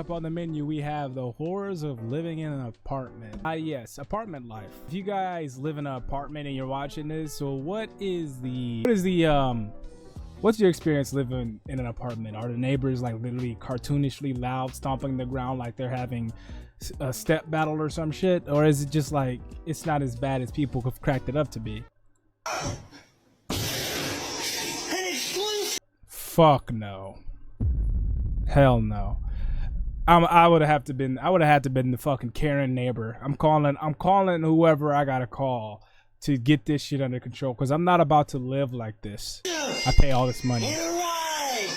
up on the menu, we have the horrors of living in an apartment. Yes, apartment life. If you guys live in an apartment and you're watching this, so what's your experience living in an apartment? Are the neighbors like literally cartoonishly loud, stomping the ground like they're having a step battle or some shit? Or is it just like, it's not as bad as people have cracked it up to be? Fuck no. Hell no. I would have had to been the fucking Karen neighbor. I'm calling whoever I gotta call to get this shit under control, because I'm not about to live like this. I pay all this money. You're right.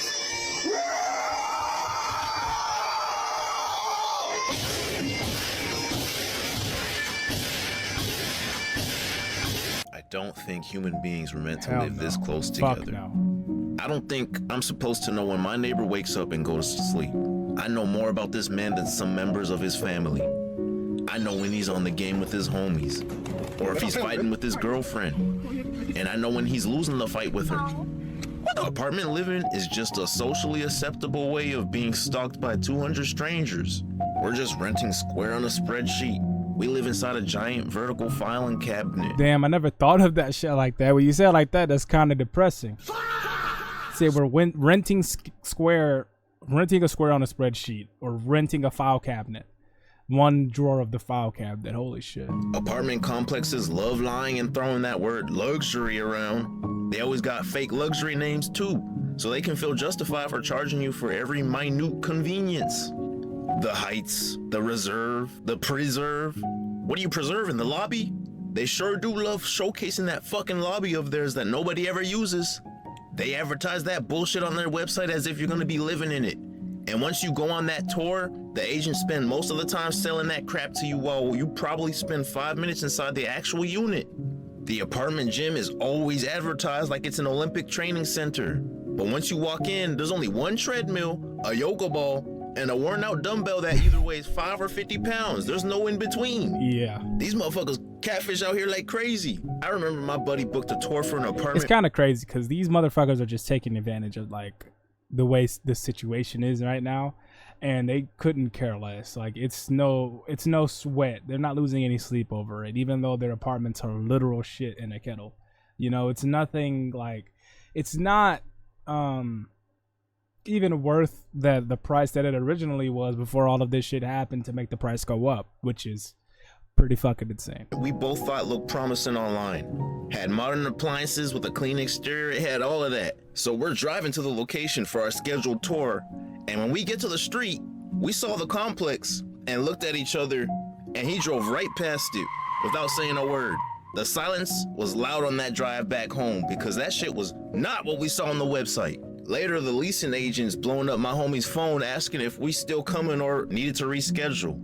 I don't think human beings were meant to Hell live no. this close Fuck together. no. I don't think I'm supposed to know when my neighbor wakes up and goes to sleep. I know more about this man than some members of his family. I know when he's on the game with his homies, or if he's fighting with his girlfriend. And I know when he's losing the fight with her. Apartment living is just a socially acceptable way of being stalked by 200 strangers. We're just renting square on a spreadsheet. We live inside a giant vertical filing cabinet. Damn, I never thought of that shit like that. When you say it like that, that's kind of depressing. Say we're renting a square on a spreadsheet, or renting a file cabinet. One drawer of the file cabinet. Holy shit. Apartment complexes love lying and throwing that word luxury around. They always got fake luxury names too, so they can feel justified for charging you for every minute convenience. The Heights, the Reserve, the Preserve. What do you preserve in the lobby? They sure do love showcasing that fucking lobby of theirs that nobody ever uses. They advertise that bullshit on their website as if you're gonna be living in it. And once you go on that tour, the agents spend most of the time selling that crap to you while you probably spend 5 minutes inside the actual unit. The apartment gym is always advertised like it's an Olympic training center. But once you walk in, there's only one treadmill, a yoga ball, and a worn out dumbbell that either weighs 5 or 50 pounds. There's no in between. Yeah. These motherfuckers catfish out here like crazy. I remember my buddy booked a tour for an apartment. It's kind of crazy because these motherfuckers are just taking advantage of like the way the situation is right now, and they couldn't care less. Like it's no sweat. They're not losing any sleep over it, even though their apartments are literal shit in a kettle. You know, it's nothing like, it's not even worth the price that it originally was before all of this shit happened to make the price go up, which is pretty fucking insane. We both thought looked promising online. Had modern appliances with a clean exterior, it had all of that. So we're driving to the location for our scheduled tour, and when we get to the street, we saw the complex and looked at each other, and he drove right past it without saying a word. The silence was loud on that drive back home because that shit was not what we saw on the website. Later, the leasing agents blowing up my homie's phone asking if we still coming or needed to reschedule.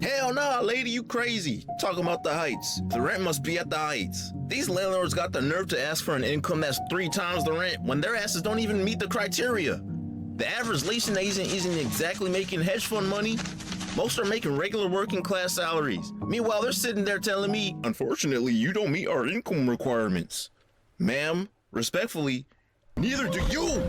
Hell nah, lady, you crazy. Talking about the Heights. The rent must be at the Heights. These landlords got the nerve to ask for an income that's 3 times the rent when their asses don't even meet the criteria. The average leasing agent isn't exactly making hedge fund money. Most are making regular working class salaries. Meanwhile, they're sitting there telling me, unfortunately, you don't meet our income requirements. Ma'am, respectfully, neither do you.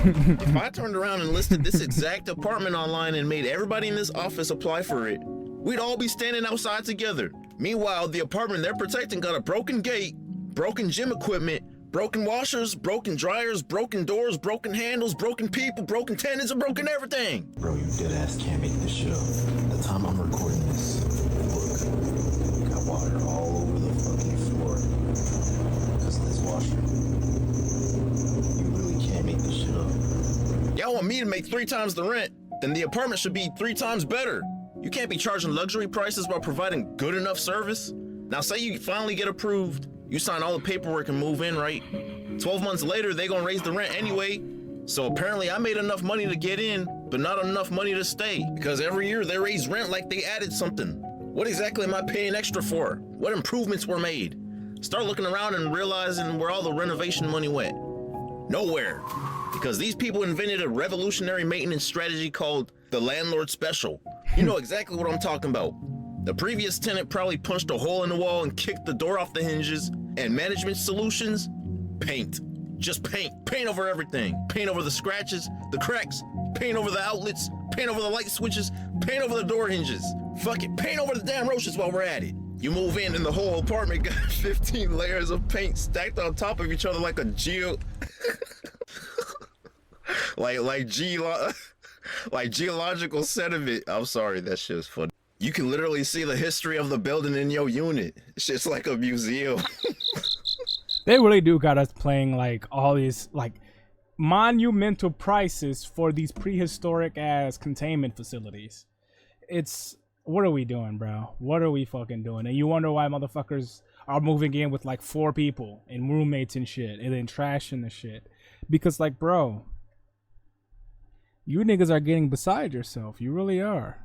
If I turned around and listed this exact apartment online and made everybody in this office apply for it, we'd all be standing outside together. Meanwhile, the apartment they're protecting got a broken gate, broken gym equipment, broken washers, broken dryers, broken doors, broken handles, broken people, broken tenants, and broken everything. Bro, you deadass can't make this shit up. The time I'm recording this, look, got water all over the fucking floor because of this washer. You really can't make this shit up. Y'all want me to make 3 times the rent? Then the apartment should be 3 times better. You can't be charging luxury prices while providing good enough service. Now say you finally get approved, you sign all the paperwork and move in, right? 12 months later, they gonna raise the rent anyway. So apparently I made enough money to get in, but not enough money to stay. Because every year they raise rent like they added something. What exactly am I paying extra for? What improvements were made? Start looking around and realizing where all the renovation money went. Nowhere. Because these people invented a revolutionary maintenance strategy called the landlord special. You know exactly what I'm talking about. The previous tenant probably punched a hole in the wall and kicked the door off the hinges, and management solutions? Paint. Just paint. Paint over everything. Paint over the scratches, the cracks, paint over the outlets, paint over the light switches, paint over the door hinges. Fuck it, paint over the damn roaches while we're at it. You move in and the whole apartment got 15 layers of paint stacked on top of each other like a like geological sediment. I'm sorry, that shit was funny. You can literally see the history of the building in your unit. It's just like a museum. They really do got us playing like all these like monumental prices for these prehistoric ass containment facilities. It's, what are we doing, bro? What are we fucking doing? And you wonder why motherfuckers are moving in with like 4 people and roommates and shit and then trashing the shit. Because like, bro, you niggas are getting beside yourself. You really are.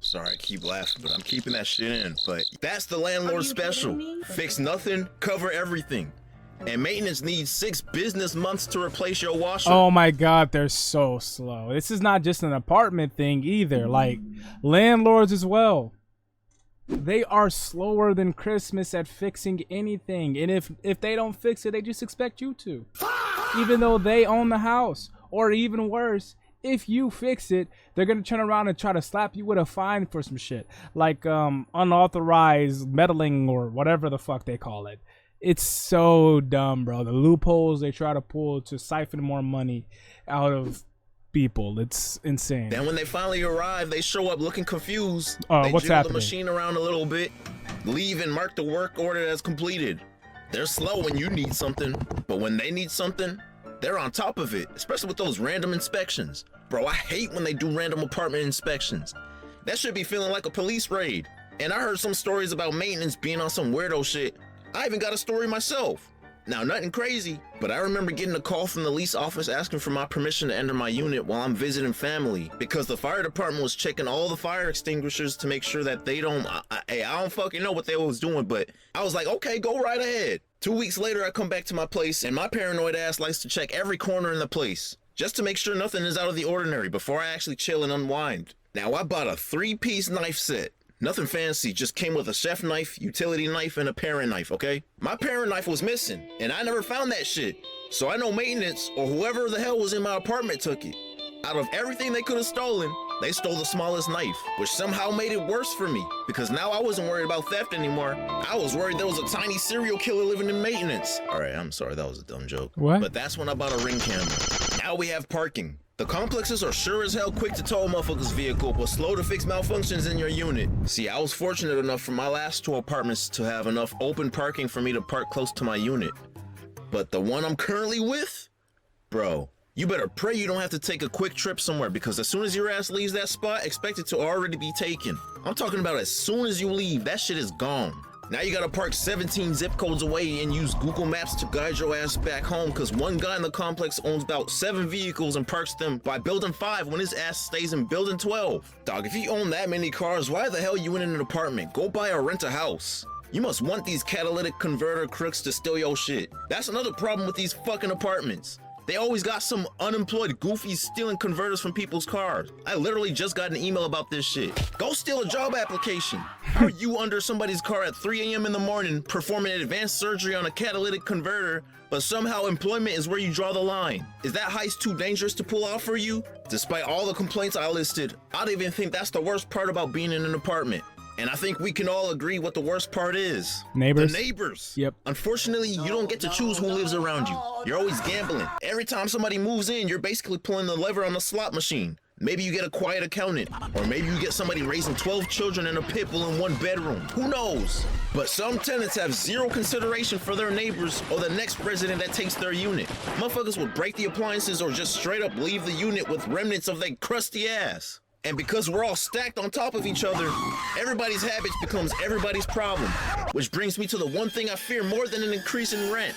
Sorry, I keep laughing, but I'm keeping that shit in. But that's the landlord special. Fix nothing, cover everything. And maintenance needs 6 business months to replace your washer. Oh my god, they're so slow. This is not just an apartment thing either. Like, landlords as well. They are slower than Christmas at fixing anything. And if they don't fix it, they just expect you to. Even though they own the house. Or even worse, if you fix it, they're gonna turn around and try to slap you with a fine for some shit. Like unauthorized meddling or whatever the fuck they call it. It's so dumb, bro. The loopholes they try to pull to siphon more money out of people. It's insane. Then when they finally arrive, they show up looking confused. What's jiggle happening? The machine around a little bit, leave and mark the work order as completed. They're slow when you need something, but when they need something, they're on top of it, especially with those random inspections. Bro, I hate when they do random apartment inspections. That should be feeling like a police raid. And I heard some stories about maintenance being on some weirdo shit. I even got a story myself. Now, nothing crazy, but I remember getting a call from the lease office asking for my permission to enter my unit while I'm visiting family because the fire department was checking all the fire extinguishers to make sure that they don't, I don't fucking know what they was doing, but I was like, okay, go right ahead. 2 weeks later, I come back to my place and my paranoid ass likes to check every corner in the place just to make sure nothing is out of the ordinary before I actually chill and unwind. Now, I bought a 3-piece knife set. Nothing fancy, just came with a chef knife, utility knife, and a paring knife, okay? My paring knife was missing, and I never found that shit. So I know maintenance, or whoever the hell was in my apartment took it. Out of everything they could have stolen, they stole the smallest knife, which somehow made it worse for me, because now I wasn't worried about theft anymore. I was worried there was a tiny serial killer living in maintenance. All right, I'm sorry, that was a dumb joke. What? But that's when I bought a Ring camera. Now we have parking. The complexes are sure as hell quick to tow a motherfucker's vehicle, but slow to fix malfunctions in your unit. See, I was fortunate enough for my last 2 apartments to have enough open parking for me to park close to my unit. But the one I'm currently with? Bro, you better pray you don't have to take a quick trip somewhere because as soon as your ass leaves that spot, expect it to already be taken. I'm talking about as soon as you leave, that shit is gone. Now you gotta park 17 zip codes away and use Google Maps to guide your ass back home because one guy in the complex owns about 7 vehicles and parks them by building 5 when his ass stays in building 12. Dog, if you own that many cars, why the hell you in an apartment? Go buy or rent a house. You must want these catalytic converter crooks to steal your shit. That's another problem with these fucking apartments. They always got some unemployed goofies stealing converters from people's cars. I literally just got an email about this shit. Go steal a job application. How are you under somebody's car at 3 a.m. in the morning performing advanced surgery on a catalytic converter, but somehow employment is where you draw the line? Is that heist too dangerous to pull off for you? Despite all the complaints I listed, I don't even think that's the worst part about being in an apartment. And I think we can all agree what the worst part is. Neighbors. The neighbors. Yep. Unfortunately, you don't get to choose who lives around you. You're always gambling. Every time somebody moves in, you're basically pulling the lever on the slot machine. Maybe you get a quiet accountant, or maybe you get somebody raising 12 children in a pit bull in 1 bedroom. Who knows? But some tenants have zero consideration for their neighbors or the next resident that takes their unit. Motherfuckers would break the appliances or just straight up leave the unit with remnants of their crusty ass. And because we're all stacked on top of each other, everybody's habits becomes everybody's problem. Which brings me to the one thing I fear more than an increase in rent.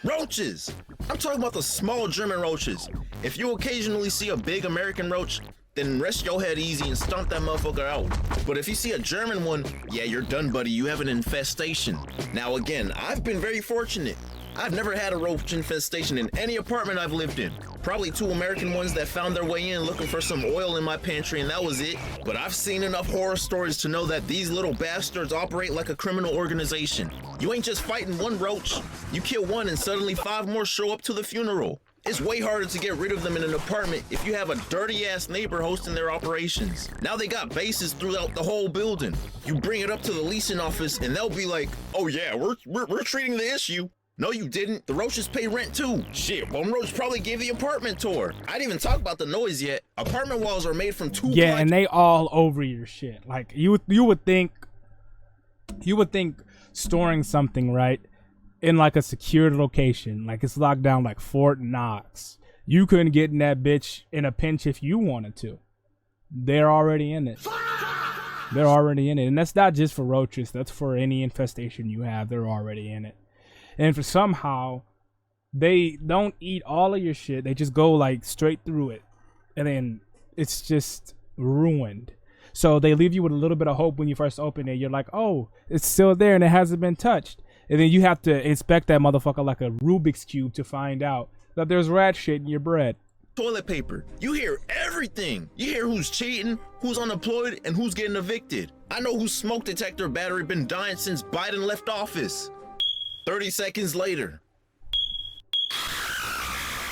Roaches! I'm talking about the small German roaches. If you occasionally see a big American roach, then rest your head easy and stomp that motherfucker out. But if you see a German one, yeah, you're done, buddy. You have an infestation. Now again, I've been very fortunate. I've never had a roach infestation in any apartment I've lived in. Probably 2 American ones that found their way in looking for some oil in my pantry and that was it. But I've seen enough horror stories to know that these little bastards operate like a criminal organization. You ain't just fighting one roach. You kill one and suddenly 5 more show up to the funeral. It's way harder to get rid of them in an apartment if you have a dirty-ass neighbor hosting their operations. Now they got bases throughout the whole building. You bring it up to the leasing office and they'll be like, oh yeah, we're treating the issue. No, you didn't. The Roaches pay rent too. Shit, one Roach probably gave the apartment tour. I didn't even talk about the noise yet. Apartment walls are made from two. Yeah, and they all over your shit. Like you would think storing something right in like a secured location, like it's locked down like Fort Knox. You couldn't get in that bitch in a pinch if you wanted to. They're already in it. They're already in it, and that's not just for roaches. That's for any infestation you have. They're already in it. And for somehow they don't eat all of your shit, they just go like straight through it, and then it's just ruined. So they leave you with a little bit of hope when you first open it. You're like, oh, it's still there and it hasn't been touched. And then you have to inspect that motherfucker like a Rubik's Cube to find out that there's rat shit in your bread. Toilet paper. You hear everything. You hear who's cheating, who's unemployed, and who's getting evicted. I know whose smoke detector battery been dying since Biden left office. 30 seconds later.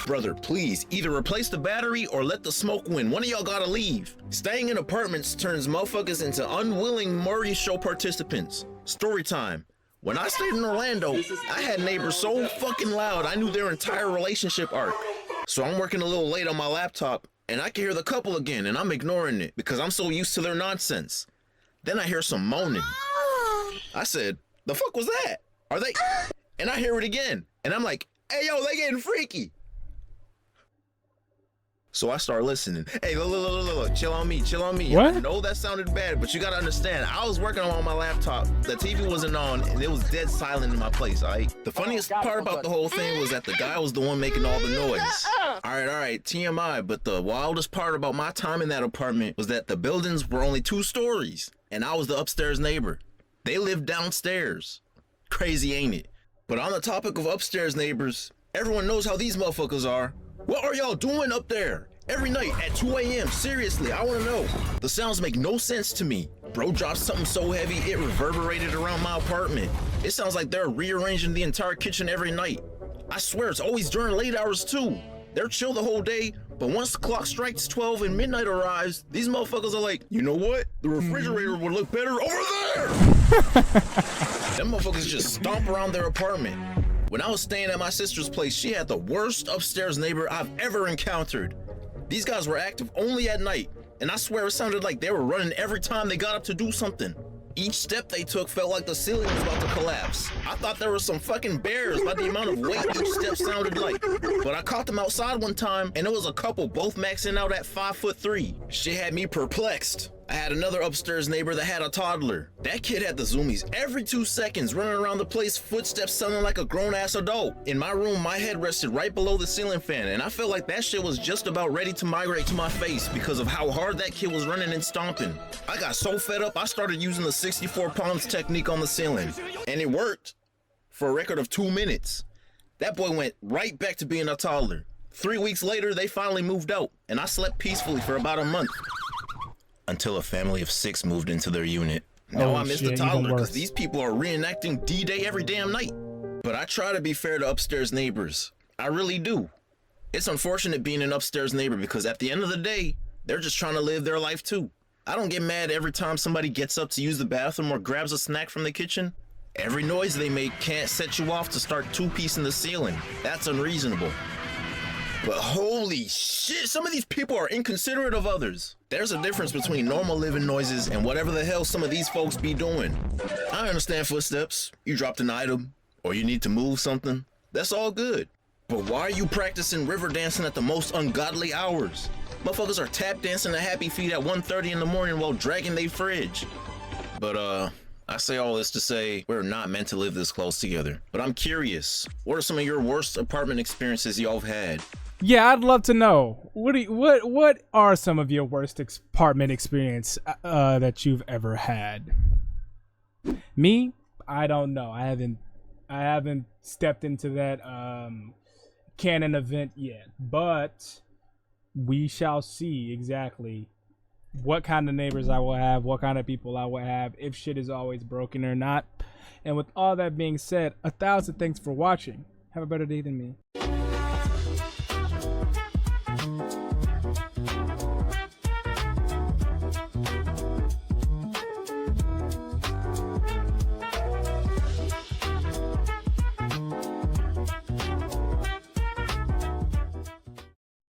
Brother, please, either replace the battery or let the smoke win. One of y'all gotta leave. Staying in apartments turns motherfuckers into unwilling Murray show participants. Story time. When I stayed in Orlando, I had neighbors so fucking loud I knew their entire relationship arc. So I'm working a little late on my laptop, and I can hear the couple again, and I'm ignoring it because I'm so used to their nonsense. Then I hear some moaning. I said, the fuck was that? Are they? And I hear it again, and I'm like, hey, yo, they getting freaky. So I start listening. Hey, look, chill on me. What? I know that sounded bad, but you gotta understand, I was working on my laptop, the TV wasn't on, and it was dead silent in my place, all right? The funniest part about the whole thing was that the guy was the one making all the noise. All right, TMI, but the wildest part about my time in that apartment was that the buildings were only 2 stories, and I was the upstairs neighbor. They lived downstairs. Crazy, ain't it? But on the topic of upstairs neighbors, everyone knows how these motherfuckers are. What are y'all doing up there? Every night at 2 a.m. Seriously, I wanna know. The sounds make no sense to me. Bro dropped something so heavy it reverberated around my apartment. It sounds like they're rearranging the entire kitchen every night. I swear it's always during late hours too. They're chill the whole day, but once the clock strikes 12 and midnight arrives, these motherfuckers are like, you know what? The refrigerator would look better over there. Them motherfuckers just stomp around their apartment. When I was staying at my sister's place, she had the worst upstairs neighbor I've ever encountered. These guys were active only at night, and I swear it sounded like they were running every time they got up to do something. Each step they took felt like the ceiling was about to collapse. I thought there were some fucking bears by the amount of weight each step sounded like. But I caught them outside one time, and it was a couple both maxing out at 5'3". Shit had me perplexed. I had another upstairs neighbor that had a toddler. That kid had the zoomies every 2 seconds, running around the place, footsteps sounding like a grown-ass adult. In my room, my head rested right below the ceiling fan, and I felt like that shit was just about ready to migrate to my face because of how hard that kid was running and stomping. I got so fed up, I started using the 64 palms technique on the ceiling, and it worked for a record of 2 minutes. That boy went right back to being a toddler. 3 weeks later, they finally moved out, and I slept peacefully for about a month. Until a family of 6 moved into their unit. Now I miss the toddler because these people are reenacting D-Day every damn night. But I try to be fair to upstairs neighbors. I really do. It's unfortunate being an upstairs neighbor because at the end of the day, they're just trying to live their life too. I don't get mad every time somebody gets up to use the bathroom or grabs a snack from the kitchen. Every noise they make can't set you off to start 2-piecing the ceiling. That's unreasonable. But holy shit, some of these people are inconsiderate of others. There's a difference between normal living noises and whatever the hell some of these folks be doing. I understand footsteps, you dropped an item, or you need to move something. That's all good. But why are you practicing river dancing at the most ungodly hours? Motherfuckers are tap dancing to Happy Feet at 1:30 in the morning while dragging their fridge. But I say all this to say we're not meant to live this close together. But I'm curious, what are some of your worst apartment experiences y'all have had? Yeah, I'd love to know. What are some of your worst apartment experience that you've ever had? Me, I don't know. I haven't stepped into that canon event yet, but we shall see exactly what kind of neighbors I will have, what kind of people I will have, if shit is always broken or not. And with all that being said, 1,000 thanks for watching. Have a better day than me.